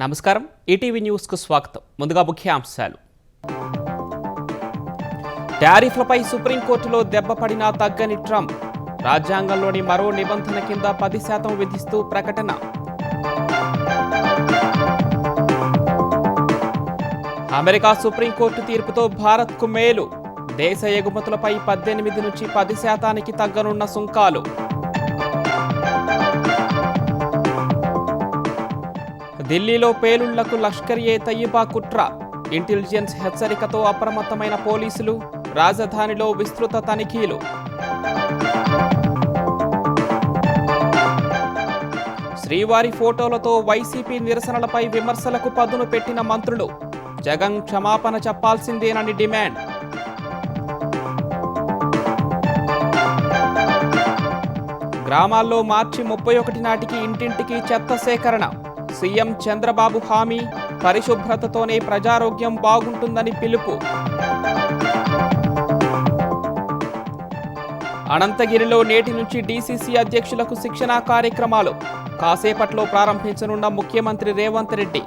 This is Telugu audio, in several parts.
నమస్కారం, ఈటీవీ న్యూస్కు స్వాగతం. ముందుగా ముఖ్యాంశాలు. టారిఫ్లపై సుప్రీంకోర్టులో దెబ్బపడినా తగ్గని ట్రంప్. రాజ్యాంగంలోని మరో నిబంధన కింద 10% విధిస్తూ ప్రకటన. అమెరికా సుప్రీంకోర్టు తీర్పుతో భారత్కు మేలు. దేశ ఎగుమతులపై 18 నుంచి 10% తగ్గనున్న సుంకాలు. ఢిల్లీలో పేలుళ్లకు లష్కర్-ఏ-తయ్యిబా కుట్ర. ఇంటెలిజెన్స్ హెచ్చరికతో అప్రమత్తమైన పోలీసులు. రాజధానిలో విస్తృత తనిఖీలు. శ్రీవారి ఫోటోలతో వైసీపీ నిరసనలపై విమర్శలకు పదును పెట్టిన మంత్రులు. జగన్ క్షమాపణ చెప్పాల్సిందేనని డిమాండ్. గ్రామాల్లో మార్చి 31 నాటికి ఇంటింటికి చెత్త సేకరణ. సీఎం చంద్రబాబు హామీ. పరిశుభ్రతతోనే ప్రజారోగ్యం బాగుంటుందని పిలుపు. అనంతగిరిలో నేటి నుంచి డీసీసీ అధ్యక్షులకు శిక్షణా కార్యక్రమాలు. కాసేపట్లో ప్రారంభించనున్న ముఖ్యమంత్రి రేవంత్ రెడ్డి.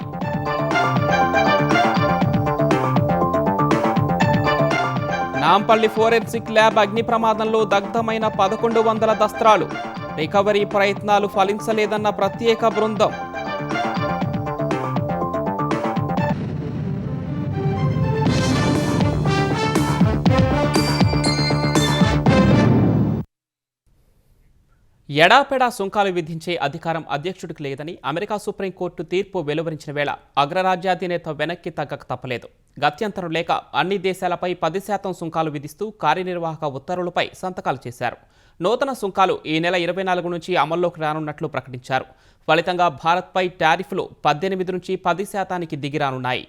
నాంపల్లి ఫోరెన్సిక్ ల్యాబ్ అగ్ని ప్రమాదంలో దగ్ధమైన 1100 దస్త్రాలు. రికవరీ ప్రయత్నాలు ఫలించలేదన్న ప్రత్యేక బృందం. ఎడాపెడా సుంకాలు విధించే అధికారం అధ్యక్షుడికి లేదని అమెరికా సుప్రీంకోర్టు తీర్పు వెలువరించిన వేళ అగ్రరాజ్యాధినేత వెనక్కి తగ్గక తప్పలేదు. గత్యంతరం లేక అన్ని దేశాలపై 10% సుంకాలు విధిస్తూ కార్యనిర్వాహక ఉత్తర్వులపై సంతకాలు చేశారు. నూతన సుంకాలు ఈ నెల 24 నుంచి అమల్లోకి రానున్నట్లు ప్రకటించారు. ఫలితంగా భారత్పై టారిఫ్లు 18 నుంచి 10% దిగిరానున్నాయి.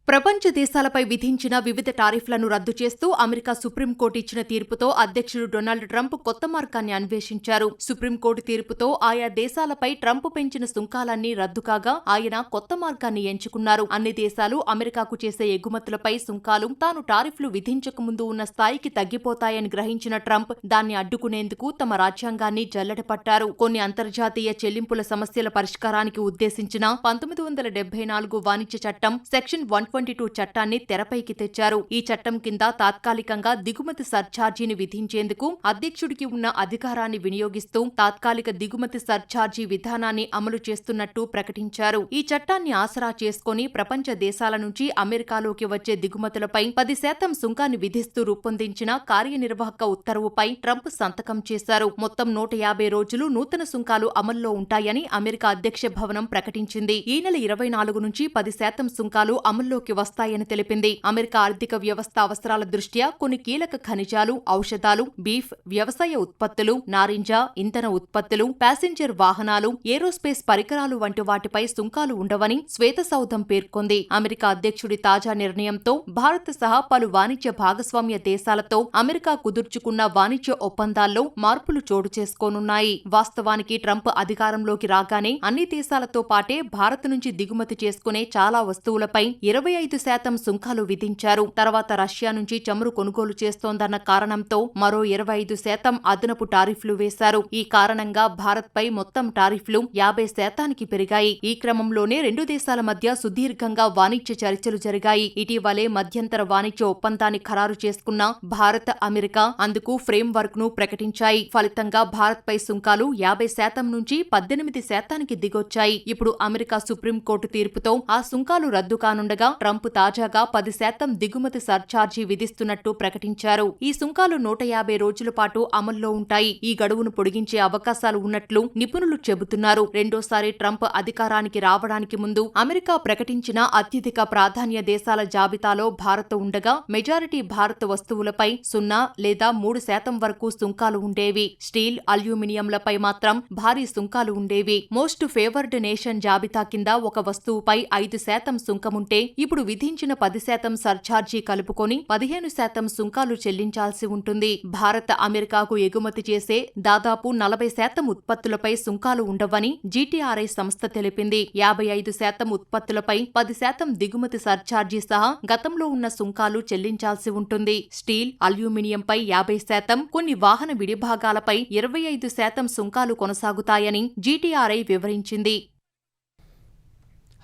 ప్రపంచ దేశాలపై విధించిన వివిధ టారిఫ్లను రద్దు చేస్తూ అమెరికా సుప్రీంకోర్టు ఇచ్చిన తీర్పుతో అధ్యక్షుడు డొనాల్డ్ ట్రంప్ కొత్త మార్గాన్ని అన్వేషించారు. సుప్రీంకోర్టు తీర్పుతో ఆయా దేశాలపై ట్రంప్ పెంచిన సుంకాలన్నీ రద్దు కాగా ఆయన కొత్త మార్గాన్ని ఎంచుకున్నారు. అన్ని దేశాలు అమెరికాకు చేసే ఎగుమతులపై సుంకాలు తాను టారిఫ్లు విధించకముందు ఉన్న స్థాయికి తగ్గిపోతాయని గ్రహించిన ట్రంప్ దాన్ని అడ్డుకునేందుకు తమ రాజ్యాంగాన్ని జల్లెడపట్టారు. కొన్ని అంతర్జాతీయ చెల్లింపుల సమస్యల పరిష్కారానికి ఉద్దేశించిన 1974 వాణిజ్య చట్టం సెక్షన్ 122 చట్టాన్ని తెరపైకి తెచ్చారు. ఈ చట్టం కింద తాత్కాలికంగా దిగుమతి సర్ఛార్జీని విధించేందుకు అధ్యక్షుడికి ఉన్న అధికారాన్ని వినియోగిస్తూ తాత్కాలిక దిగుమతి సర్ఛార్జీ విధానాన్ని అమలు చేస్తున్నట్టు ప్రకటించారు. ఈ చట్టాన్ని ఆసరా చేసుకుని ప్రపంచ దేశాల నుంచి అమెరికాలోకి వచ్చే దిగుమతులపై 10% సుంకాన్ని విధిస్తూ రూపొందించిన కార్యనిర్వాహక ఉత్తర్వుపై ట్రంప్ సంతకం చేశారు. మొత్తం 150 రోజులు నూతన సుంకాలు అమల్లో ఉంటాయని అమెరికా అధ్యక్ష భవనం ప్రకటించింది. ఈ నెల 24 నుంచి 10% సుంకాలు అమల్లోకి వస్తాయని తెలిపింది. అమెరికా ఆర్థిక వ్యవస్థ అవసరాల దృష్ట్యా కొన్ని కీలక ఖనిజాలు, ఔషధాలు, బీఫ్, వ్యవసాయ ఉత్పత్తులు, నారింజ, ఇంధన ఉత్పత్తులు, ప్యాసింజర్ వాహనాలు, ఏరోస్పేస్ పరికరాలు వంటి వాటిపై సుంకాలు ఉండవని శ్వేతసౌధం పేర్కొంది. అమెరికా అధ్యక్షుడి తాజా నిర్ణయంతో భారత్ సహా పలు వాణిజ్య భాగస్వామ్య దేశాలతో అమెరికా కుదుర్చుకున్న వాణిజ్య ఒప్పందాల్లో మార్పులు చోటు చేసుకోనున్నాయి. వాస్తవానికి ట్రంప్ అధికారంలోకి రాగానే అన్ని దేశాలతో పాటే భారత్ నుంచి దిగుమతి చేసుకునే చాలా వస్తువులపై 25% సుంకాలు విధించారు. తర్వాత రష్యా నుంచి చమురు కొనుగోలు చేస్తోందన్న కారణంతో మరో 25% అదనపు టారిఫ్లు వేశారు. ఈ కారణంగా భారత్పై మొత్తం టారిఫ్లు 50% పెరిగాయి. ఈ క్రమంలోనే రెండు దేశాల మధ్య సుదీర్ఘంగా వాణిజ్య చర్చలు జరిగాయి. ఇటీవలే మధ్యంతర వాణిజ్య ఒప్పందాన్ని ఖరారు చేసుకున్న భారత్, అమెరికా అందుకు ఫ్రేమ్ వర్క్ ను ప్రకటించాయి. ఫలితంగా భారత్పై సుంకాలు 50% నుంచి 18% దిగొచ్చాయి. ఇప్పుడు అమెరికా సుప్రీంకోర్టు తీర్పుతో ఆ సుంకాలు రద్దు కానుండగా ట్రంప్ తాజాగా 10% దిగుమతి సర్ఛార్జీ విధిస్తున్నట్టు ప్రకటించారు. ఈ సుంకాలు 150 రోజుల పాటు అమల్లో ఉంటాయి. ఈ గడువును పొడిగించే అవకాశాలు ఉన్నట్లు నిపుణులు చెబుతున్నారు. రెండోసారి ట్రంప్ అధికారానికి రావడానికి ముందు అమెరికా ప్రకటించిన అత్యధిక ప్రాధాన్య దేశాల జాబితాలో భారత్ ఉండగా మెజారిటీ భారత్ వస్తువులపై 0 లేదా 3% వరకు సుంకాలు ఉండేవి. స్టీల్, అల్యూమినియంలపై మాత్రం భారీ సుంకాలు ఉండేవి. మోస్ట్ ఫేవర్డ్ నేషన్ జాబితా కింద ఒక వస్తువుపై 5% సుంకముంటే ఇప్పుడు విధించిన 10% సర్ఛార్జీ కలుపుకొని 15% సుంకాలు చెల్లించాల్సి ఉంటుంది. భారత్ అమెరికాకు ఎగుమతి చేసే దాదాపు 40% ఉత్పత్తులపై సుంకాలు ఉండవని జీటీఆర్ఐ సంస్థ తెలిపింది. 55% ఉత్పత్తులపై 10% దిగుమతి సర్ఛార్జీ సహా గతంలో ఉన్న సుంకాలు చెల్లించాల్సి ఉంటుంది. స్టీల్, అల్యూమినియంపై 50%, కొన్ని వాహన విడిభాగాలపై 25% సుంకాలు కొనసాగుతాయని జీటీఆర్ఐ వివరించింది.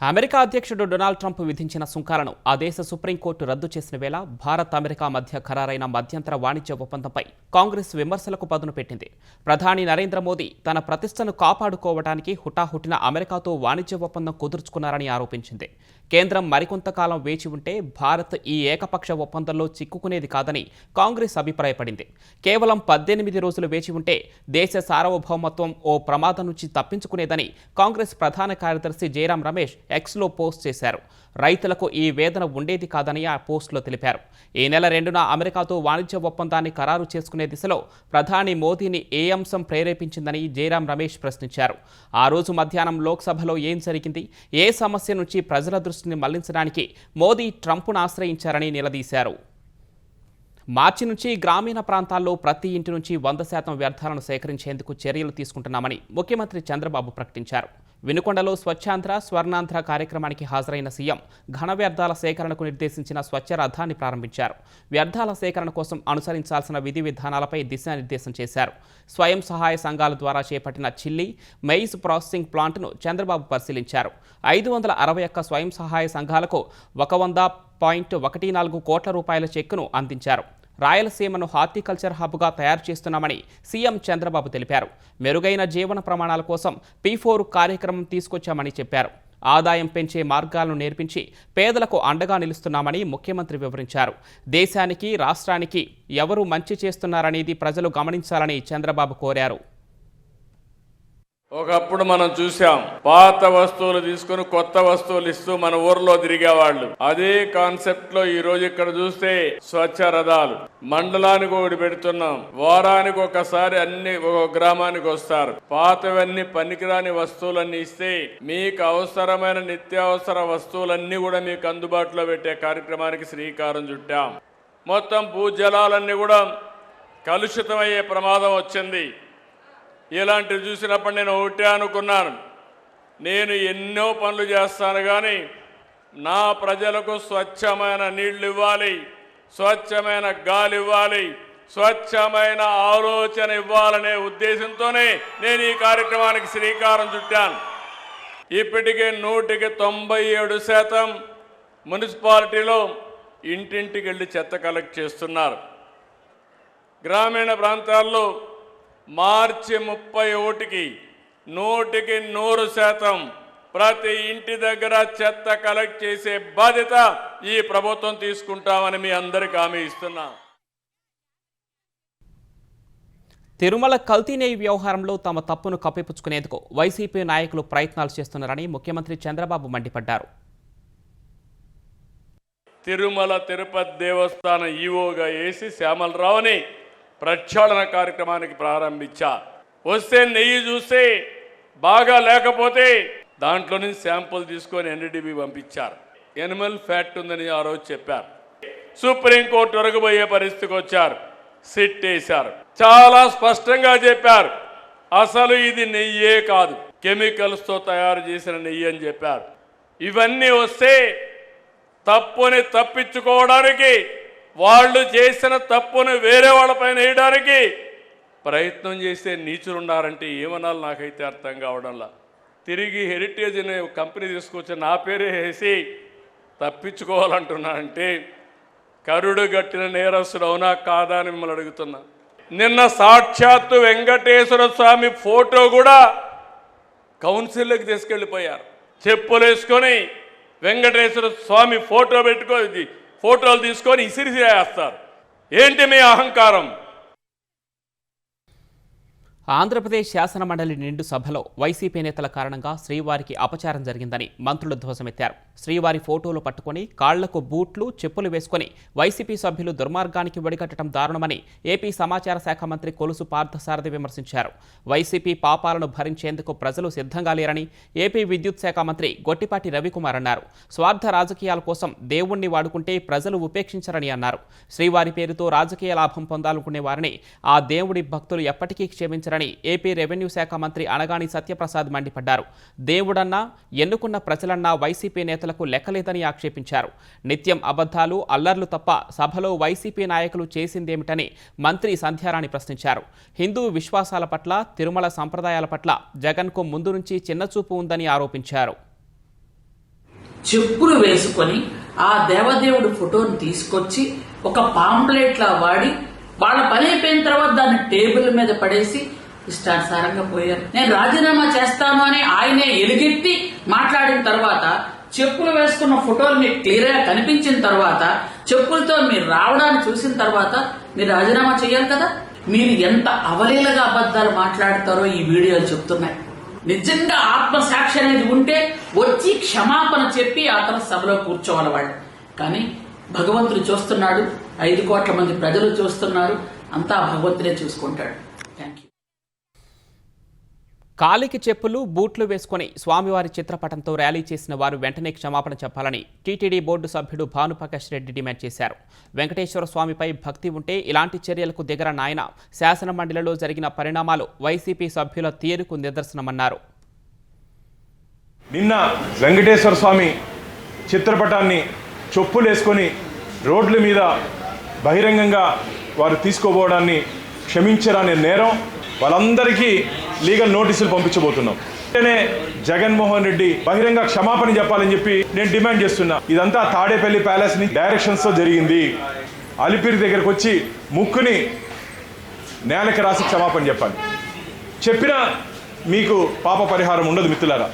అమెరికా అధ్యక్షుడు డొనాల్డ్ ట్రంప్ విధించిన సుంకాలను ఆ దేశ సుప్రీంకోర్టు రద్దు చేసిన వేళ భారత్ అమెరికా మధ్య ఖరారైన మధ్యంతర వాణిజ్య ఒప్పందంపై కాంగ్రెస్ విమర్శలకు పదును పెట్టింది. ప్రధాని నరేంద్ర మోదీ తన ప్రతిష్టను కాపాడుకోవడానికి హుటాహుటిన అమెరికాతో వాణిజ్య ఒప్పందం కుదుర్చుకున్నారని ఆరోపించింది. కేంద్రం మరికొంతకాలం వేచి ఉంటే భారత్ ఈ ఏకపక్ష ఒప్పందంలో చిక్కుకునేది కాదని కాంగ్రెస్ అభిప్రాయపడింది. కేవలం 18 రోజులు వేచి ఉంటే దేశ సార్వభౌమత్వం ఓ ప్రమాదం నుంచి తప్పించుకునేదని కాంగ్రెస్ ప్రధాన కార్యదర్శి జయరాం రమేష్ ఎక్స్లో పోస్ట్ చేశారు. రైతులకు ఈ వేదన ఉండేది కాదని ఆ పోస్టులో తెలిపారు. ఈ నెల 2న అమెరికాతో వాణిజ్య ఒప్పందాన్ని ఖరారు చేసుకునే దిశలో ప్రధాని మోదీని ఏ అంశం ప్రేరేపించిందని జయరాం రమేష్ ప్రశ్నించారు. ఆ రోజు మధ్యాహ్నం లోక్సభలో ఏం జరిగింది, ఏ సమస్య నుంచి ప్రజల దృష్టిని మళ్లించడానికి మోదీ ట్రంప్ను ఆశ్రయించారని నిలదీశారు. మార్చి నుంచి గ్రామీణ ప్రాంతాల్లో ప్రతి ఇంటి నుంచి 100% వ్యర్థాలను సేకరించేందుకు చర్యలు తీసుకుంటున్నామని ముఖ్యమంత్రి చంద్రబాబు ప్రకటించారు. వినుకొండలో స్వచ్ఛాంధ్ర స్వర్ణాంధ్ర కార్యక్రమానికి హాజరైన సీఎం ఘన వ్యర్థాల సేకరణకు నిర్దేశించిన స్వచ్ఛ రథాన్ని ప్రారంభించారు. వ్యర్థాల సేకరణ కోసం అనుసరించాల్సిన విధి విధానాలపై దిశానిర్దేశం చేశారు. స్వయం సహాయ సంఘాల ద్వారా చేపట్టిన చిల్లీ, మెయిజ్ ప్రాసెసింగ్ ప్లాంట్ను చంద్రబాబు పరిశీలించారు. 561 స్వయం సహాయ సంఘాలకు 100.14 కోట్ల రూపాయల చెక్కును అందించారు. రాయలసీమను హార్టికల్చర్ హబ్గా తయారు చేస్తున్నామని సీఎం చంద్రబాబు తెలిపారు. మెరుగైన జీవన ప్రమాణాల కోసం P4 కార్యక్రమం తీసుకొచ్చామని చెప్పారు. ఆదాయం పెంచే మార్గాలను నేర్పించి పేదలకు అండగా నిలుస్తున్నామని ముఖ్యమంత్రి వివరించారు. దేశానికి, రాష్ట్రానికి ఎవరు మంచి చేస్తున్నారనేది ప్రజలు గమనించాలని చంద్రబాబు కోరారు. ఒకప్పుడు మనం చూసాం, పాత వస్తువులు తీసుకుని కొత్త వస్తువులు ఇస్తూ మన ఊర్లో తిరిగేవాళ్ళు. అదే కాన్సెప్ట్ లో ఈ రోజు ఇక్కడ చూస్తే స్వచ్ఛ రథాలు మండలానికి ఒకటి పెడుతున్నాం. వారానికి ఒకసారి అన్ని ఒక గ్రామానికి వస్తారు. పాతవన్నీ పనికిరాని వస్తువులన్నీ ఇస్తే మీకు అవసరమైన నిత్యావసర వస్తువులన్నీ కూడా మీకు అందుబాటులో పెట్టే కార్యక్రమానికి శ్రీకారం చుట్టాం. మొత్తం భూజలాలన్నీ కూడా కలుషితమయ్యే ప్రమాదం వచ్చింది. ఇలాంటివి చూసినప్పుడు నేను ఒకటే అనుకున్నాను, నేను ఎన్నో పనులు చేస్తాను కానీ నా ప్రజలకు స్వచ్ఛమైన నీళ్లు ఇవ్వాలి, స్వచ్ఛమైన గాలి ఇవ్వాలి, స్వచ్ఛమైన ఆలోచన ఇవ్వాలనే ఉద్దేశంతోనే నేను ఈ కార్యక్రమానికి శ్రీకారం చుట్టాను. ఇప్పటికే 197% మున్సిపాలిటీలో ఇంటింటికి వెళ్ళి చెత్త కలెక్ట్ చేస్తున్నారు. గ్రామీణ ప్రాంతాల్లో మార్చి 31కి 100% ప్రతి ఇంటి దగ్గర చెత్త కలెక్ట్ చేసే బాధ్యత ఈ ప్రభుత్వం తీసుకుంటామని మీ అందరికీ హామీ ఇస్తున్నా. తిరుమల కల్తీ నెయ్యి వ్యవహారంలో తమ తప్పును కప్పిపుచ్చుకునేందుకు వైసీపీ నాయకులు ప్రయత్నాలు చేస్తున్నారని ముఖ్యమంత్రి చంద్రబాబు మండిపడ్డారు. తిరుమల తిరుపతి దేవస్థానం ఈవోగా వేసి శ్యామలరావుని ప్రక్షాళన కార్యక్రమానికి ప్రారంభించా. వస్తే నెయ్యి చూస్తే బాగా లేకపోతే దాంట్లో నుంచి శాంపుల్ తీసుకొని NDDB పంపించారు. ఎనిమల్ ఫ్యాట్ ఉందని ఆ రోజు చెప్పారు. సుప్రీంకోర్టు వరకు పోయే పరిస్థితికి వచ్చారు. సిట్ వేశారు. చాలా స్పష్టంగా చెప్పారు, అసలు ఇది నెయ్యే కాదు, కెమికల్స్తో తయారు చేసిన నెయ్యి అని చెప్పారు. ఇవన్నీ వస్తే తప్పుని తప్పించుకోవడానికి, వాళ్ళు చేసిన తప్పును వేరే వాళ్ళపైన వేయడానికి ప్రయత్నం చేసే నీచులు ఉన్నారంటే ఏమనాలి నాకైతే అర్థం కావడంలా. తిరిగి హెరిటేజ్ అనే కంపెనీ తీసుకొచ్చి నా పేరే వేసి తప్పించుకోవాలంటున్నానంటే కరుడు గట్టిన నేరస్తుడు అవునా కాదా అని మిమ్మల్ని అడుగుతున్నా. నిన్న సాక్షాత్తు వెంకటేశ్వర స్వామి ఫోటో కూడా కౌన్సిల్కి తీసుకెళ్ళిపోయారు. చెప్పులు వేసుకొని వెంకటేశ్వర స్వామి ఫోటోలు తీసుకొని ఇసిరిసిరేస్తారు. ఏంటి మీ అహంకారం? ఆంధ్రప్రదేశ్ శాసనమండలి నిండు సభలో వైసీపీ నేతల కారణంగా శ్రీవారికి అపచారం జరిగిందని మంత్రులు ధ్వజమెత్తారు. శ్రీవారి ఫోటోలు పట్టుకొని కాళ్లకు బూట్లు, చెప్పులు వేసుకొని వైసీపీ సభ్యులు దుర్మార్గానికి వెడికట్టడం దారుణమని ఏపీ సమాచార శాఖ మంత్రి కొలుసు పార్థసారథి విమర్శించారు. వైసీపీ పాపాలను భరించేందుకు ప్రజలు సిద్ధంగా లేరని ఏపీ విద్యుత్ శాఖ మంత్రి గొట్టిపాటి రవికుమార్ అన్నారు. స్వార్థ రాజకీయాల కోసం దేవుణ్ణి వాడుకుంటే ప్రజలు ఉపేక్షించరని అన్నారు. శ్రీవారి పేరుతో రాజకీయ లాభం పొందాలనుకునే వారిని ఆ దేవుడి భక్తులు ఎప్పటికీ క్షమించరని ఏపీ రెవెన్యూ శాఖ మంత్రి అనగాని సత్యప్రసాద్ మండిపడ్డారు. దేవుడన్నా, ఎన్నుకున్న ప్రజలన్నా వైసీపీ నేతలకు లెక్కలేదని ఆక్షేపించారు. నిత్యం అబద్ధాలు, అల్లర్లు తప్ప సభలో వైసీపీ నాయకులు చేసిందేమిటని మంత్రి సంధ్యారాణి ప్రశ్నించారు. హిందూ విశ్వాసాల పట్ల, తిరుమల సంప్రదాయాల పట్ల జగన్కు ముందు నుంచి చిన్నచూపు ఉందని ఆరోపించారు. చెప్పులు వేసుకొని ఆ దేవదేవుడి ఫోటోని తీసుకొచ్చి ఒక పాంప్లెట్ లా వాడి వాళ్ళ పని అయిపోయిన తర్వాత దాన్ని టేబుల్ మీద పడేసి ఇష్టానుసారంగా పోయారు. నేను రాజీనామా చేస్తాను అని ఆయనే ఎలుగెత్తి మాట్లాడిన తర్వాత చెప్పులు వేసుకున్న ఫోటోలు మీకు క్లియర్ గా కనిపించిన తర్వాత చెప్పులతో మీరు రావడాన్ని చూసిన తర్వాత మీరు రాజీనామా చేయాలి కదా. మీరు ఎంత అవలీలగా అబద్ధాలు మాట్లాడతారో ఈ వీడియోలు చెప్తున్నాయి. నిజంగా ఆత్మసాక్షి అనేది ఉంటే వచ్చి క్షమాపణ చెప్పి ఆ తర్వాత సభలో కూర్చోవాలి వాళ్ళు. కానీ భగవంతుడు చూస్తున్నాడు, 5 కోట్ల మంది ప్రజలు చూస్తున్నారు, అంతా భగవంతుడే చూసుకుంటాడు. Thank you. కాలికి చెప్పులు బూట్లు వేసుకుని స్వామివారి చిత్రపటంతో ర్యాలీ చేసిన వారు వెంటనే క్షమాపణ చెప్పాలని టీటీడీ బోర్డు సభ్యుడు భానుప్రకాష్ రెడ్డి డిమాండ్ చేశారు. వెంకటేశ్వర స్వామిపై భక్తి ఉంటే ఇలాంటి చర్యలకు దిగరన్న ఆయన శాసన మండలిలో జరిగిన పరిణామాలు వైసీపీ సభ్యుల తీరుకు నిదర్శనమన్నారు. నిన్న వెంకటేశ్వర స్వామి చిత్రపటాన్ని చెప్పులేసుకొని రోడ్ల మీద బహిరంగంగా వారు తీసుకోబోవడాన్ని క్షమించరాని నేరం. వాళ్ళందరికీ లీగల్ నోటీసులు పంపించబోతున్నాం. వెంటనే జగన్మోహన్ రెడ్డి బహిరంగ క్షమాపణ చెప్పాలని చెప్పి నేను డిమాండ్ చేస్తున్నా. ఇదంతా తాడేపల్లి ప్యాలెస్ ని డైరెక్షన్స్ తో జరిగింది. అలిపిరి దగ్గరకు వచ్చి ముక్కుని నేలకి రాసి క్షమాపణ చెప్పాలి. చెప్పినా మీకు పాప పరిహారం ఉండదు మిత్రులారా.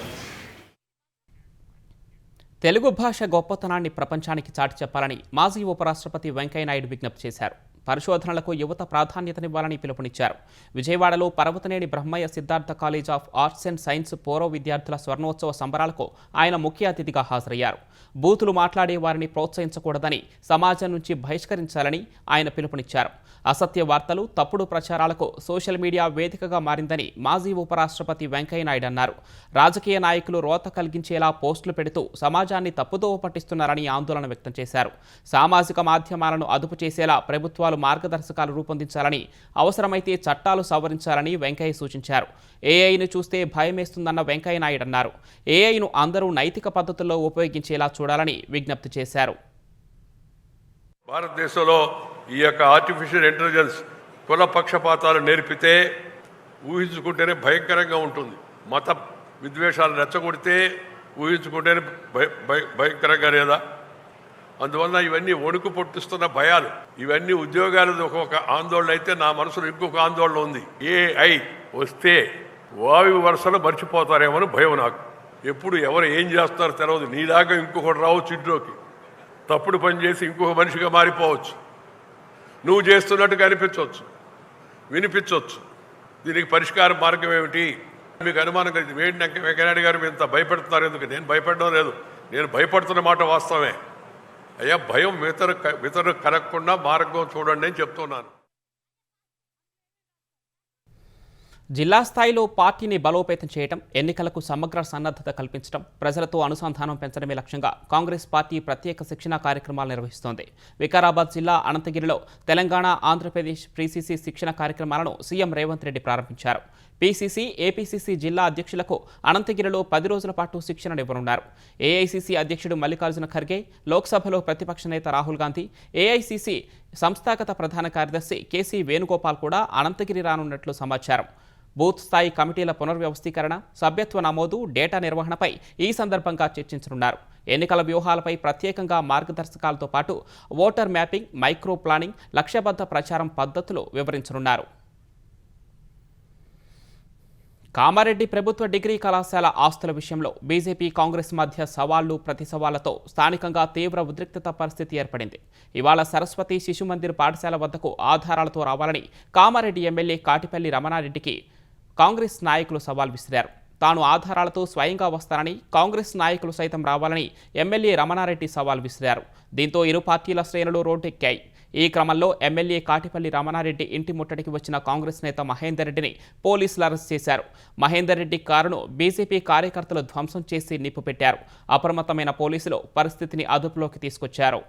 తెలుగు భాష గొప్పతనాన్ని ప్రపంచానికి చాటి చెప్పాలని మాజీ ఉపరాష్ట్రపతి వెంకయ్యనాయుడు విజ్ఞప్తి చేశారు. పరిశోధనలకు యువత ప్రాధాన్యతనివ్వాలని పిలుపునిచ్చారు. విజయవాడలో Parvathaneni Brahmayya Siddhartha college of arts and science పూర్వ విద్యార్థుల స్వర్ణోత్సవ సంబరాలకు ఆయన ముఖ్య అతిథిగా హాజరయ్యారు. బూతులు మాట్లాడే వారిని ప్రోత్సహించకూడదని, సమాజం నుంచి బహిష్కరించాలని ఆయన పిలుపునిచ్చారు. అసత్య వార్తలు, తప్పుడు ప్రచారాలకు సోషల్ మీడియా వేదికగా మారిందని మాజీ ఉపరాష్ట్రపతి వెంకయ్యనాయుడు అన్నారు. రాజకీయ నాయకులు రోత కలిగించేలా పోస్టులు పెడుతూ సమాజాన్ని తప్పుదోవ పట్టిస్తున్నారని ఆందోళన వ్యక్తం చేశారు. సామాజిక మాధ్యమాలను అదుపు చేసేలా ప్రభుత్వాలు మార్గదర్శకాలు రూపొందించాలని, అవసరమైతే చట్టాలు సవరించాలని వెంకయ్య సూచించారు. ఏఐను చూస్తే భయమేస్తుందన్న వెంకయ్యనాయుడు అన్నారు. ఏఐను అందరూ నైతిక పద్ధతుల్లో ఉపయోగించేలా చూడాలని విజ్ఞప్తి చేశారు. భారతదేశంలో ఈ యొక్క ఆర్టిఫిషియల్ ఇంటెలిజెన్స్ కుల పక్షపాతాలు నేర్పితే ఊహించుకుంటేనే భయంకరంగా ఉంటుంది. మత విద్వేషాలు రెచ్చగొడితే ఊహించుకుంటేనే భయంకరంగా లేదా? అందువల్ల ఇవన్నీ వణుకు పుట్టిస్తున్న భయాలు, ఇవన్నీ ఉద్యోగాలది ఒక ఆందోళన అయితే నా మనసులో ఇంకొక ఆందోళన ఉంది. ఏఐ వస్తే వాయు వరుసలు మర్చిపోతారేమో భయం నాకు. ఎప్పుడు ఎవరు ఏం చేస్తారో తెలియదు. నీలాగా ఇంకొకటి రావచ్చు, ఇంట్లోకి తప్పుడు పని చేసి ఇంకొక మనిషిగా మారిపోవచ్చు. నువ్వు చేస్తున్నట్టుగా అనిపించవచ్చు, వినిపించవచ్చు. దీనికి పరిష్కార మార్గం ఏమిటి? మీకు అనుమానం కలిగి వెంకయ్యనాయుడు గారు ఇంత భయపెడుతున్నారు ఎందుకు? నేను భయపడడం లేదు, నేను భయపడుతున్న మాట వాస్తవమే. అయ్యా, భయం ఇతరు కలగకుండా మార్గం చూడండి అని చెప్తున్నాను. జిల్లా స్థాయిలో పార్టీని బలోపేతం చేయడం, ఎన్నికలకు సమగ్ర సన్నద్ధత కల్పించడం, ప్రజలతో అనుసంధానం పెంచడమే లక్ష్యంగా కాంగ్రెస్ పార్టీ ప్రత్యేక శిక్షణా కార్యక్రమాలు నిర్వహిస్తోంది. వికారాబాద్ జిల్లా అనంతగిరిలో తెలంగాణ, ఆంధ్రప్రదేశ్ పీసీసీ శిక్షణ కార్యక్రమాలను సీఎం రేవంత్ రెడ్డి ప్రారంభించారు. పీసీసీ, ఏపీసీసీ జిల్లా అధ్యక్షులకు అనంతగిరిలో 10 రోజుల పాటు శిక్షణనివ్వనున్నారు. ఏఐసీసీ అధ్యక్షుడు మల్లికార్జున ఖర్గే, లోక్సభలో ప్రతిపక్ష నేత రాహుల్ గాంధీ, ఏఐసీసీ సంస్థాగత ప్రధాన కార్యదర్శి కేసీ వేణుగోపాల్ కూడా అనంతగిరి రానున్నట్లు సమాచారం. బూత్ స్థాయి కమిటీల పునర్వ్యవస్థీకరణ, సభ్యత్వ నమోదు, డేటా నిర్వహణపై ఈ సందర్భంగా చర్చించనున్నారు. ఎన్నికల వ్యూహాలపై ప్రత్యేకంగా మార్గదర్శకాలతో పాటు ఓటర్ మ్యాపింగ్, మైక్రో ప్లానింగ్, లక్ష్యబద్ధ ప్రచారం పద్ధతులు వివరించనున్నారు. కామారెడ్డి ప్రభుత్వ డిగ్రీ కళాశాల ఆస్తుల విషయంలో బీజేపీ, కాంగ్రెస్ మధ్య సవాళ్లు, ప్రతి సవాళ్లతో స్థానికంగా తీవ్ర ఉద్రిక్తత పరిస్థితి ఏర్పడింది. ఇవాళ సరస్వతి శిశు మందిర్ పాఠశాల వద్దకు ఆధారాలతో రావాలని కామారెడ్డి ఎమ్మెల్యే కాటిపల్లి రమణారెడ్డికి కాంగ్రెస్ నాయకులు సవాల్ విసిరారు. తాను ఆధారాలతో స్వయంగా వస్తానని, కాంగ్రెస్ నాయకులు సైతం రావాలని ఎమ్మెల్యే రమణారెడ్డి సవాల్ విసిరారు. దీంతో ఇరు పార్టీల శ్రేణులు రోడ్డెక్కాయి. ఈ క్రమంలో ఎమ్మెల్యే కాటిపల్లి రమణారెడ్డి ఇంటి ముట్టడికి వచ్చిన కాంగ్రెస్ నేత మహేందర్ రెడ్డిని పోలీసులు అరెస్ట్ చేశారు. మహేందర్ రెడ్డి కారును బీజేపీ కార్యకర్తలు ధ్వంసం చేసి నిప్పుపెట్టారు. అప్రమత్తమైన పోలీసులు పరిస్థితిని అదుపులోకి తీసుకొచ్చారు.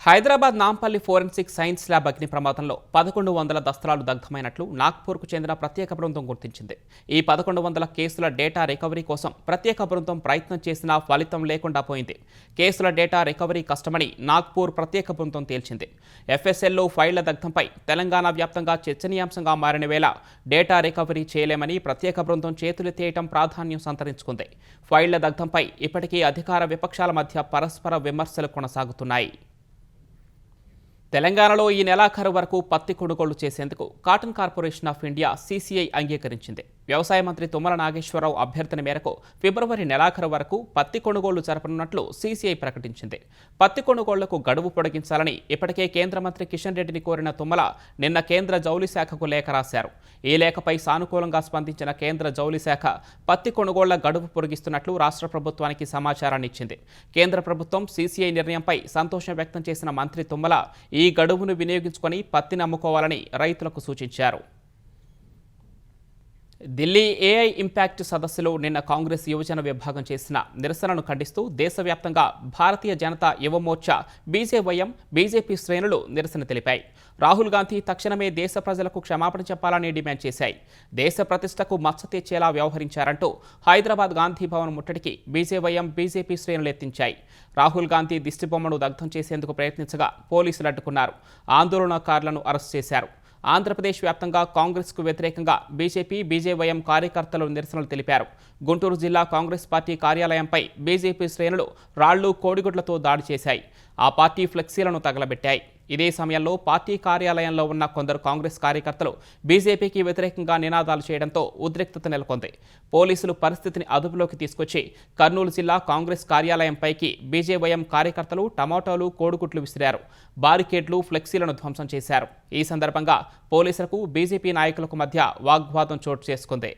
Hyderabad Nampally forensic science lab అగ్ని ప్రమాదంలో 1100 దస్తరాలు దగ్ధమైనట్లు నాగ్పూర్కు చెందిన ప్రత్యేక బృందం గుర్తించింది. ఈ 1100 కేసుల డేటా రికవరీ కోసం ప్రత్యేక బృందం ప్రయత్నం చేసినా ఫలితం లేకుండా పోయింది. కేసుల డేటా రికవరీ కష్టమని నాగ్పూర్ ప్రత్యేక బృందం తేల్చింది. ఎఫ్ఎస్ఎల్లో ఫైళ్ల దగ్ధంపై తెలంగాణ వ్యాప్తంగా చర్చనీయాంశంగా మారిన వేళ డేటా రికవరీ చేయలేమని ప్రత్యేక బృందం చేతులెత్తేయటం ప్రాధాన్యం సంతరించుకుంది. ఫైళ్ల దగ్ధంపై ఇప్పటికీ అధికార విపక్షాల మధ్య పరస్పర విమర్శలు కొనసాగుతున్నాయి. తెలంగాణలో ఈ నెలాఖరు వరకు పత్తి కొనుగోలు చేసేందుకు cotton corporation of India (CCI) అంగీకరించింది. వ్యవసాయ మంత్రి తుమ్మల నాగేశ్వరరావు అభ్యర్థన మేరకు ఫిబ్రవరి నెలాఖరు వరకు పత్తి కొనుగోలు జరపనున్నట్లు CCI ప్రకటించింది. పత్తి కొనుగోళ్లకు గడువు పొడిగించాలని ఇప్పటికే కేంద్ర మంత్రి కిషన్ రెడ్డిని కోరిన తుమ్మల నిన్న కేంద్ర జౌళి శాఖకు లేఖ రాశారు. ఈ లేఖపై సానుకూలంగా స్పందించిన కేంద్ర జౌళి శాఖ పత్తి కొనుగోళ్ల గడువు పొడిగిస్తున్నట్లు రాష్ట్ర ప్రభుత్వానికి సమాచారాన్ని ఇచ్చింది. కేంద్ర ప్రభుత్వం CCI నిర్ణయంపై సంతోషం వ్యక్తం చేసిన మంత్రి తుమ్మల ఈ గడువును వినియోగించుకొని పత్తిని అమ్ముకోవాలని రైతులకు సూచించారు. ఢిల్లీ AI ఇంపాక్ట్ సదస్సులో నిన్న కాంగ్రెస్ యువజన విభాగం చేసిన నిరసనను ఖండిస్తూ దేశవ్యాప్తంగా భారతీయ జనతా యువ మోర్చా BJYM, BJP శ్రేణులు నిరసన తెలిపాయి. రాహుల్ గాంధీ తక్షణమే దేశ ప్రజలకు క్షమాపణ చెప్పాలని డిమాండ్ చేశాయి. దేశ ప్రతిష్టకు మచ్చ తెచ్చేలా వ్యవహరించారంటూ హైదరాబాద్ గాంధీ భవన్ ముట్టడికి BJYM, BJP శ్రేణులు ఎత్తించాయి. రాహుల్ గాంధీ దిష్టిబొమ్మను దగ్ధం చేసేందుకు ప్రయత్నించగా పోలీసులు అడ్డుకున్నారు. ఆందోళనకారులను అరెస్టు చేశారు. ఆంధ్రప్రదేశ్ వ్యాప్తంగా కాంగ్రెస్కు వ్యతిరేకంగా BJP, BJYM కార్యకర్తలు నిరసనలు తెలిపారు. గుంటూరు జిల్లా కాంగ్రెస్ పార్టీ కార్యాలయంపై BJP శ్రేణులు రాళ్లు, కోడిగుడ్లతో దాడి చేశాయి. ఆ పార్టీ ఫ్లెక్సీలను తగలబెట్టాయి. ఇదే సమయంలో పార్టీ కార్యాలయంలో ఉన్న కొందరు కాంగ్రెస్ కార్యకర్తలు BJPకి వ్యతిరేకంగా నినాదాలు చేయడంతో ఉద్రిక్తత నెలకొంది. పోలీసులు పరిస్థితిని అదుపులోకి తీసుకొచ్చి కర్నూలు జిల్లా కాంగ్రెస్ కార్యాలయంపైకి BJYM కార్యకర్తలు టమాటోలు, కోడిగుడ్లు విసిరారు. బారికేడ్లు, ఫ్లెక్సీలను ధ్వంసం చేశారు. ఈ సందర్భంగా పోలీసులకు BJP నాయకులకు మధ్య వాగ్వాదం చోటు చేసుకుంది.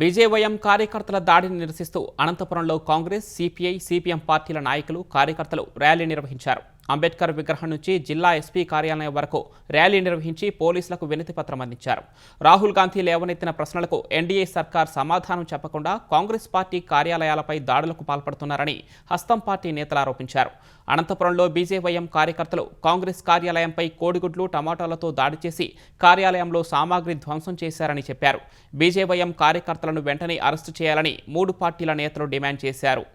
BJYM కార్యకర్తల దాడిని నిరసిస్తూ అనంతపురంలో కాంగ్రెస్, CPI, CPM పార్టీల నాయకులు, కార్యకర్తలు ర్యాలీ నిర్వహించారు. అంబేద్కర్ విగ్రహం నుంచి జిల్లా SP కార్యాలయం వరకు ర్యాలీ నిర్వహించి పోలీసులకు వినతి పత్రం అందించారు. రాహుల్ గాంధీ లేవనెత్తిన ప్రశ్నలకు NDA సర్కార్ సమాధానం చెప్పకుండా కాంగ్రెస్ పార్టీ కార్యాలయాలపై దాడులకు పాల్పడుతున్నారని హస్తం పార్టీ నేతలు ఆరోపించారు. అనంతపురంలో BJYM కార్యకర్తలు కాంగ్రెస్ కార్యాలయంపై కోడిగుడ్లు, టమాటాలతో దాడి చేసి కార్యాలయంలో సామాగ్రి ధ్వంసం చేశారని చెప్పారు. BJYM కార్యకర్తలను వెంటనే అరెస్టు చేయాలని 3 పార్టీల నేతలు డిమాండ్ చేశారు.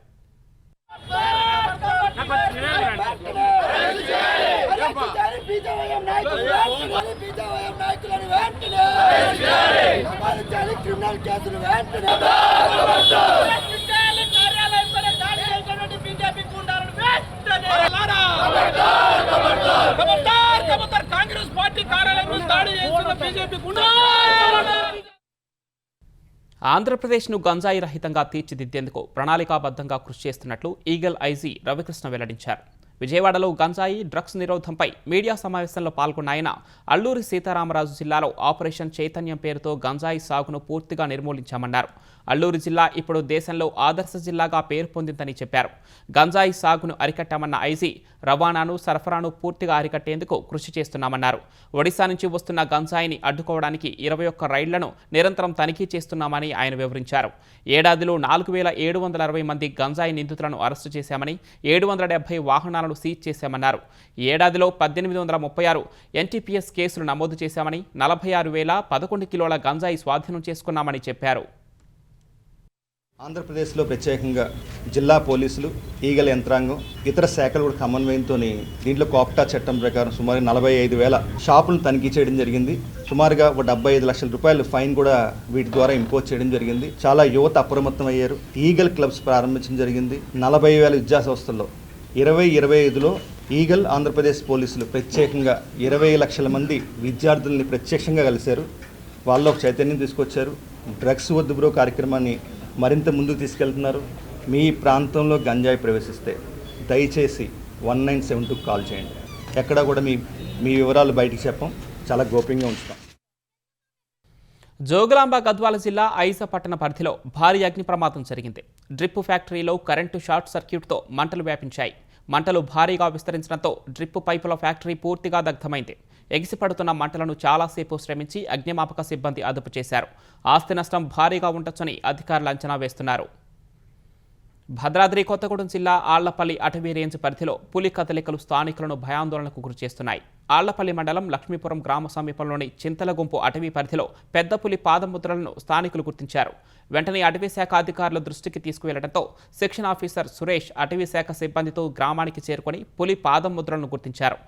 ఆంధ్రప్రదేశ్ను గంజాయి రహితంగా తీర్చిదిద్దేందుకు ప్రణాళికాబద్ధంగా కృషి చేస్తున్నట్లు ఈగల్ IG రవికృష్ణ వెల్లడించారు. విజయవాడలో గంజాయి, డ్రగ్స్ నిరోధంపై మీడియా సమావేశంలో పాల్గొన్న ఆయన అల్లూరి సీతారామరాజు జిల్లాలో ఆపరేషన్ చైతన్యం పేరుతో గంజాయి సాగును పూర్తిగా నిర్మూలించామన్నారు. అల్లూరి జిల్లా ఇప్పుడు దేశంలో ఆదర్శ జిల్లాగా పేరు పొందిందని చెప్పారు. గంజాయి సాగును అరికట్టామన్న IG రవాణాను, సరఫరాను పూర్తిగా అరికట్టేందుకు కృషి చేస్తున్నామన్నారు. ఒడిశా నుంచి వస్తున్న గంజాయిని అడ్డుకోవడానికి 21 రైళ్లను నిరంతరం తనిఖీ చేస్తున్నామని ఆయన వివరించారు. ఏడాదిలో 4760 మంది గంజాయి నిందితులను అరెస్టు చేశామని, 770 వాహనాలను సీజ్ చేశామన్నారు. ఈ ఏడాదిలో 1836 NTPS కేసులు నమోదు చేశామని, 46,011 కిలోల గంజాయి స్వాధీనం చేసుకున్నామని చెప్పారు. ఆంధ్రప్రదేశ్లో ప్రత్యేకంగా జిల్లా పోలీసులు, ఈగల యంత్రాంగం, ఇతర శాఖలు కూడా సమన్వయంతో దీంట్లో కోప్టా చట్టం ప్రకారం సుమారు 45,000 షాపులను తనిఖీ చేయడం జరిగింది. సుమారుగా 75 లక్షల రూపాయలు ఫైన్ కూడా వీటి ద్వారా ఇంపోజ్ చేయడం జరిగింది. చాలా యువత అప్రమత్తం అయ్యారు. ఈగల్ క్లబ్స్ ప్రారంభించడం జరిగింది. 40,000 విద్యా సంస్థల్లో 2025లో ఈగల్ ఆంధ్రప్రదేశ్ పోలీసులు ప్రత్యేకంగా 20 లక్షల మంది విద్యార్థుల్ని ప్రత్యక్షంగా కలిశారు. వాళ్ళు ఒక చైతన్యం తీసుకొచ్చారు. డ్రగ్స్ వద్దు బ్రో కార్యక్రమాన్ని మరింత ముందుకు తీసుకెళ్తున్నారు. మీ ప్రాంతంలో గంజాయి ప్రవేశిస్తే దయచేసి 1972 కాల్ చేయండి. ఎక్కడా కూడా మీ వివరాలు బయటికి చెప్పం, చాలా గోప్యంగా ఉంచుతాం. జోగులాంబ గద్వాల జిల్లా ఐజ పట్టణ పరిధిలో భారీ అగ్ని ప్రమాదం జరిగింది. డ్రిప్ ఫ్యాక్టరీలో కరెంటు షార్ట్ సర్క్యూట్తో మంటలు వ్యాపించాయి. మంటలు భారీగా విస్తరించడంతో డ్రిప్ పైపుల ఫ్యాక్టరీ పూర్తిగా దగ్ధమైంది. ఎగిసిపడుతున్న మంటలను చాలాసేపు శ్రమించి అగ్నిమాపక సిబ్బంది అదుపు చేశారు. ఆస్తి నష్టం భారీగా ఉండొచ్చని అధికారులు అంచనా వేస్తున్నారు. భద్రాద్రి కొత్తగూడెం జిల్లా ఆళ్లపల్లి అటవీ రేంజ్ పరిధిలో పులి కదలికలు స్థానికులను భయాందోళనకు గురిచేస్తున్నాయి. ఆళ్లపల్లి మండలం లక్ష్మీపురం గ్రామ సమీపంలోని చింతలగుంపు అటవీ పరిధిలో పెద్ద పులి పాదముద్రలను స్థానికులు గుర్తించారు. వెంటనే అటవీ శాఖ అధికారుల దృష్టికి తీసుకువెళ్లడంతో సెక్షన్ ఆఫీసర్ సురేష్ అటవీ శాఖ సిబ్బందితో గ్రామానికి చేరుకొని పులి పాదముద్రలను గుర్తించారు.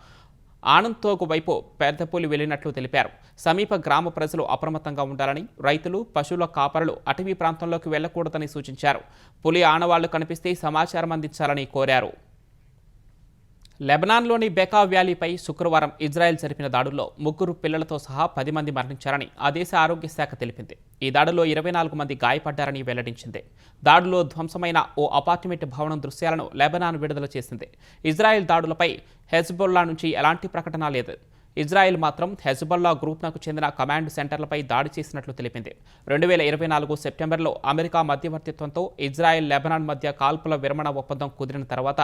ఆనందోగు వైపు పెద్ద పులి వెళ్లినట్లు తెలిపారు. సమీప గ్రామ ప్రజలు అప్రమత్తంగా ఉండాలని, రైతులు, పశువుల కాపరులు అటవీ ప్రాంతంలోకి వెళ్లకూడదని సూచించారు. పులి ఆనవాళ్లు కనిపిస్తే సమాచారం అందించాలని కోరారు. లెబనాన్లోని బెకా వ్యాలీపై శుక్రవారం ఇజ్రాయెల్ జరిపిన దాడుల్లో 3 పిల్లలతో సహా 10 మంది మరణించారని ఆ దేశ ఆరోగ్య శాఖ తెలిపింది. ఈ దాడిలో 24 మంది గాయపడ్డారని వెల్లడించింది. దాడిలో ధ్వంసమైన ఓ అపార్ట్మెంట్ భవనం దృశ్యాలను లెబనాన్ విడుదల చేసింది. ఇజ్రాయెల్ దాడులపై హెజ్బొల్లా నుంచి ఎలాంటి ప్రకటన లేదు. ఇజ్రాయెల్ మాత్రం హెజ్బొల్లా గ్రూప్నకు చెందిన కమాండ్ సెంటర్లపై దాడి చేసినట్లు తెలిపింది. 2024 సెప్టెంబర్లో అమెరికా మధ్యవర్తిత్వంతో ఇజ్రాయెల్ లెబనాన్ మధ్య కాల్పుల విరమణ ఒప్పందం కుదిరిన తర్వాత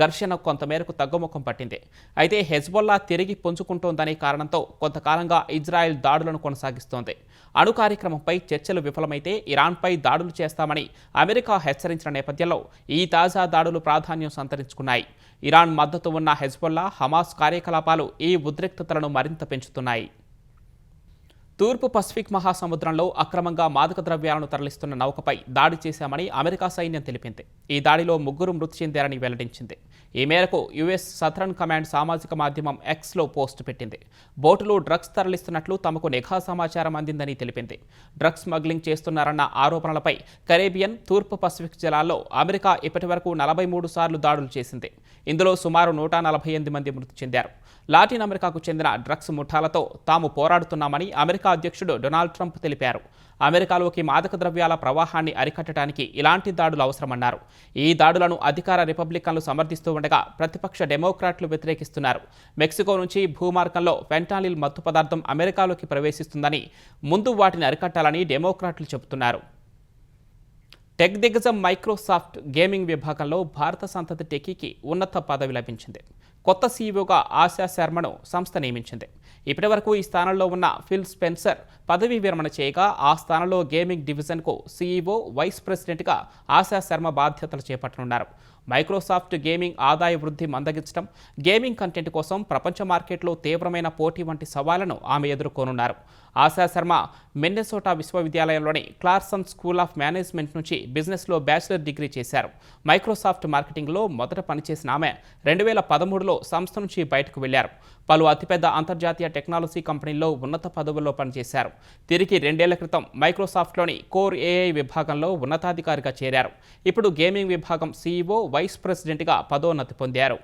ఘర్షణ కొంతమేరకు తగ్గుముఖం పట్టింది. అయితే హెజ్బొల్లా తిరిగి పుంజుకుంటోందనే కారణంతో కొంతకాలంగా ఇజ్రాయెల్ దాడులను కొనసాగిస్తోంది. అణు కార్యక్రమంపై చర్చలు విఫలమైతే ఇరాన్పై దాడులు చేస్తామని అమెరికా హెచ్చరించిన నేపథ్యంలో ఈ తాజా దాడులు ప్రాధాన్యం సంతరించుకున్నాయి. ఇరాన్ మద్దతు ఉన్న హెజ్బొల్లా, హమాస్ కార్యకలాపాలు ఈ ఉద్రిక్తతలను మరింత పెంచుతున్నాయి. తూర్పు పసిఫిక్ మహాసముద్రంలో అక్రమంగా మాదక ద్రవ్యాలను తరలిస్తున్న నౌకపై దాడి చేశామని అమెరికా సైన్యం తెలిపింది. ఈ దాడిలో 3 మృతి చెందారని వెల్లడించింది. ఈ మేరకు యుఎస్ సదరన్ కమాండ్ సామాజిక మాధ్యమం ఎక్స్లో పోస్టు పెట్టింది. బోటులో డ్రగ్స్ తరలిస్తున్నట్లు తమకు నిఘా సమాచారం అందిందని తెలిపింది. డ్రగ్స్ స్మగ్లింగ్ చేస్తున్నారన్న ఆరోపణలపై కరేబియన్, తూర్పు పసిఫిక్ జలాల్లో అమెరికా ఇప్పటివరకు 43 సార్లు దాడులు చేసింది. ఇందులో సుమారు 148 మంది మృతి చెందారు. లాటిన్ అమెరికాకు చెందిన డ్రగ్స్ ముఠాలతో తాము పోరాడుతున్నామని అమెరికా అధ్యక్షుడు డొనాల్డ్ ట్రంప్ తెలిపారు. అమెరికాలోకి మాదక ద్రవ్యాల ప్రవాహాన్ని అరికట్టడానికి ఇలాంటి దాడులు అవసరమన్నారు. ఈ దాడులను అధికార రిపబ్లికన్లు సమర్థిస్తూ ఉండగా ప్రతిపక్ష డెమోక్రాట్లు వ్యతిరేకిస్తున్నారు. మెక్సికో నుంచి భూమార్గంలో ఫెంటానిల్ మత్తు పదార్థం అమెరికాలోకి ప్రవేశిస్తుందని, ముందు వాటిని అరికట్టాలని డెమోక్రాట్లు చెబుతున్నారు. టెక్ దిగ్గజం మైక్రోసాఫ్ట్ గేమింగ్ విభాగంలో భారత సంతతి టెకీకి ఉన్నత పదవి లభించింది. కొత్త సీఈఓగా ఆశా శర్మను సంస్థ నియమించింది. ఇప్పటివరకు ఈ స్థానంలో ఉన్న ఫిల్ స్పెన్సర్ పదవీ విరమణ చేయగా ఆ స్థానంలో గేమింగ్ డివిజన్కు సీఈఓ, వైస్ ప్రెసిడెంట్గా ఆశా శర్మ బాధ్యతలు చేపట్టనున్నారు. మైక్రోసాఫ్ట్ గేమింగ్ ఆదాయ వృద్ధి మందగించడం, గేమింగ్ కంటెంట్ కోసం ప్రపంచ మార్కెట్లో తీవ్రమైన పోటీ వంటి సవాళ్లను ఆమె ఎదుర్కోనున్నారు. ఆశా శర్మ మిన్నెసోటా విశ్వవిద్యాలయంలోని క్లార్సన్ స్కూల్ ఆఫ్ మేనేజ్మెంట్ నుంచి బిజినెస్లో బ్యాచిలర్ డిగ్రీ చేశారు. మైక్రోసాఫ్ట్ మార్కెటింగ్లో మొదట పనిచేసిన ఆమె 2013లో సంస్థ నుంచి బయటకు వెళ్లారు. పలు అతిపెద్ద అంతర్జాతీయ టెక్నాలజీ కంపెనీల్లో ఉన్నత పదవుల్లో పనిచేశారు. తిరిగి 2 ఏళ్ల క్రితం మైక్రోసాఫ్ట్లోని కోర్ ఏఐ విభాగంలో ఉన్నతాధికారిగా చేరారు. ఇప్పుడు గేమింగ్ విభాగం సీఈఓ, వైస్ ప్రెసిడెంట్గా పదోన్నతి పొందారు.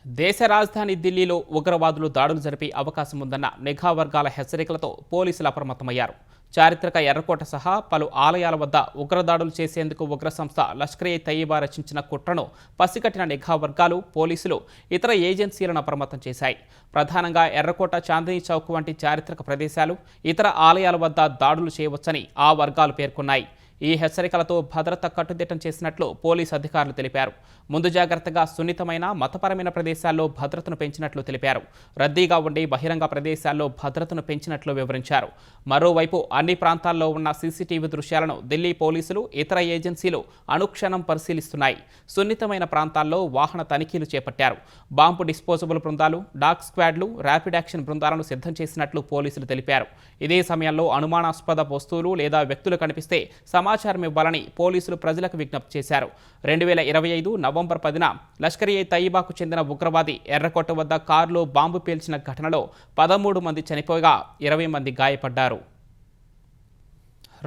దేశ రాజధాని ఢిల్లీలో ఉగ్రవాదులు దాడులు జరిపే అవకాశం ఉందన్న నిఘా వర్గాల హెచ్చరికలతో పోలీసులు అప్రమత్తమయ్యారు. చారిత్రక ఎర్రకోట సహా పలు ఆలయాల వద్ద ఉగ్రదాడులు చేసేందుకు ఉగ్ర సంస్థ లష్కర్-ఏ-తయ్యిబా రచించిన కుట్రను పసిగట్టిన నిఘా వర్గాలు, పోలీసులు ఇతర ఏజెన్సీలను అప్రమత్తం చేశాయి. ప్రధానంగా ఎర్రకోట, చాందినీ చౌక్ వంటి చారిత్రక ప్రదేశాలు, ఇతర ఆలయాల వద్ద దాడులు చేయవచ్చని ఆ వర్గాలు పేర్కొన్నాయి. ఈ హెచ్చరికలతో భద్రత కట్టుదిట్టం చేసినట్లు పోలీసు అధికారులు తెలిపారు. ముందు జాగ్రత్తగా సున్నితమైన, మతపరమైన ప్రదేశాల్లో భద్రతను పెంచినట్లు తెలిపారు. రద్దీగా ఉండే బహిరంగ ప్రదేశాల్లో భద్రతను పెంచినట్లు వివరించారు. మరోవైపు అన్ని ప్రాంతాల్లో ఉన్న సీసీటీవీ దృశ్యాలను ఢిల్లీ పోలీసులు, ఇతర ఏజెన్సీలు అనుక్షణం పరిశీలిస్తున్నాయి. సున్నితమైన ప్రాంతాల్లో వాహన తనిఖీలు చేపట్టారు. బాంబు డిస్పోజబుల్ బృందాలు, డాగ్ స్క్వాడ్లు, ర్యాపిడ్ యాక్షన్ బృందాలను సిద్ధం చేసినట్లు పోలీసులు తెలిపారు. ఇదే సమయంలో అనుమానాస్పద వస్తువులు లేదా వ్యక్తులు కనిపిస్తే సమాచారం ఇవ్వాలని పోలీసులు ప్రజలకు విజ్ఞప్తి చేశారు. 2025 నవంబర్ 10న లష్కర్-ఏ-తయ్యిబాకు చెందిన ఉగ్రవాది ఎర్రకోట వద్ద కారులో బాంబు పేల్చిన ఘటనలో 13 మంది చనిపోగా 20 మంది గాయపడ్డారు.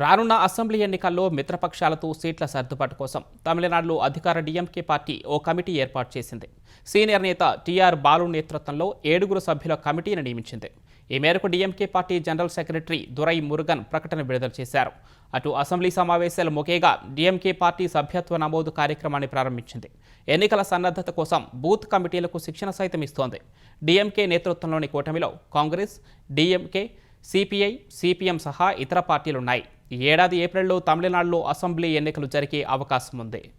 రానున్న అసెంబ్లీ ఎన్నికల్లో మిత్రపక్షాలతో సీట్ల సర్దుబాటు కోసం తమిళనాడులో అధికార డీఎంకే పార్టీ ఓ కమిటీ ఏర్పాటు చేసింది. సీనియర్ నేత టీఆర్ బాలు నేతృత్వంలో 7 సభ్యుల కమిటీని నియమించింది. ఈ మేరకు DMK party general secretary Durai Murugan ప్రకటన విడుదల చేశారు. అటు అసెంబ్లీ సమావేశాలు ముఖ్యంగా డీఎంకే పార్టీ సభ్యత్వ నమోదు కార్యక్రమాన్ని ప్రారంభించింది. ఎన్నికల సన్నద్ధత కోసం బూత్ కమిటీలకు శిక్షణ సైతం ఇస్తోంది. డీఎంకే నేతృత్వంలోని కూటమిలో కాంగ్రెస్, డీఎంకే, సిపిఐ, సిపిఎం సహా ఇతర పార్టీలున్నాయి. ఈ ఏడాది ఏప్రిల్లో తమిళనాడులో అసెంబ్లీ ఎన్నికలు జరిగే అవకాశం ఉంది.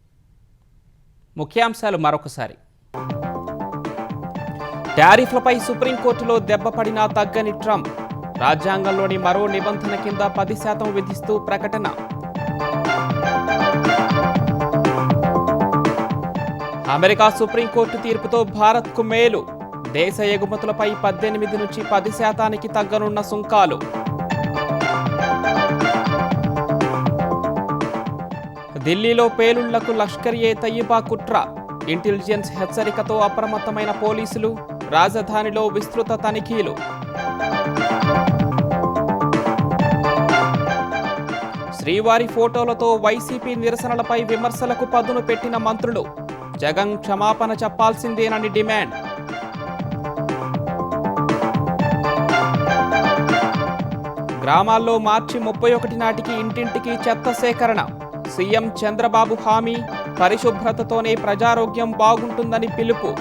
ముఖ్యాంశాలు మరొకసారి. టారిఫ్లపై సుప్రీంకోర్టులో దెబ్బపడినా తగ్గని ట్రంప్. రాజ్యాంగంలోని మరో నిబంధన కింద 10% విధిస్తూ ప్రకటన. అమెరికా సుప్రీంకోర్టు తీర్పుతో భారత్కు మేలు. దేశ ఎగుమతులపై 18 నుంచి 10% తగ్గనున్న సుంకాలు. ఢిల్లీలో పేలుళ్లకు లష్కర్-ఏ-తయ్యిబా కుట్ర. ఇంటెలిజెన్స్ హెచ్చరికతో అప్రమత్తమైన పోలీసులు. రాజధానిలో విస్తృత తనిఖీలు. శ్రీవారి ఫోటోలతో వైసీపీ నిరసనలపై విమర్శలకు పదును పెట్టిన మంత్రులు. జగన్ క్షమాపణ చెప్పాల్సిందేనని డిమాండ్. గ్రామాల్లో మార్చి 31 నాటికి ఇంటింటికి చెత్త సేకరణ. సీఎం చంద్రబాబు హామీ. పరిశుభ్రతతోనే ప్రజారోగ్యం బాగుంటుందని పిలుపు.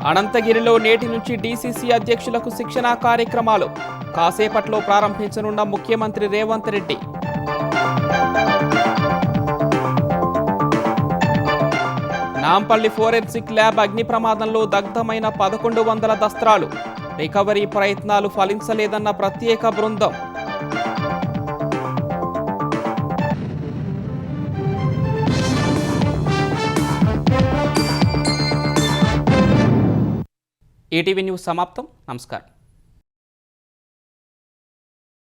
అనంతగిరిలో నేటి నుంచి డీసీసీ అధ్యక్షులకు శిక్షణా కార్యక్రమాలు. కాసేపట్లో ప్రారంభించనున్న ముఖ్యమంత్రి రేవంత్ రెడ్డి. నాంపల్లి ఫోరెన్సిక్ ల్యాబ్ అగ్ని ప్రమాదంలో దగ్ధమైన 1100 దస్త్రాలు. రికవరీ ప్రయత్నాలు ఫలించలేదన్న ప్రత్యేక బృందం. ఈటీవీ న్యూస్ సమాప్తం. నమస్కారం.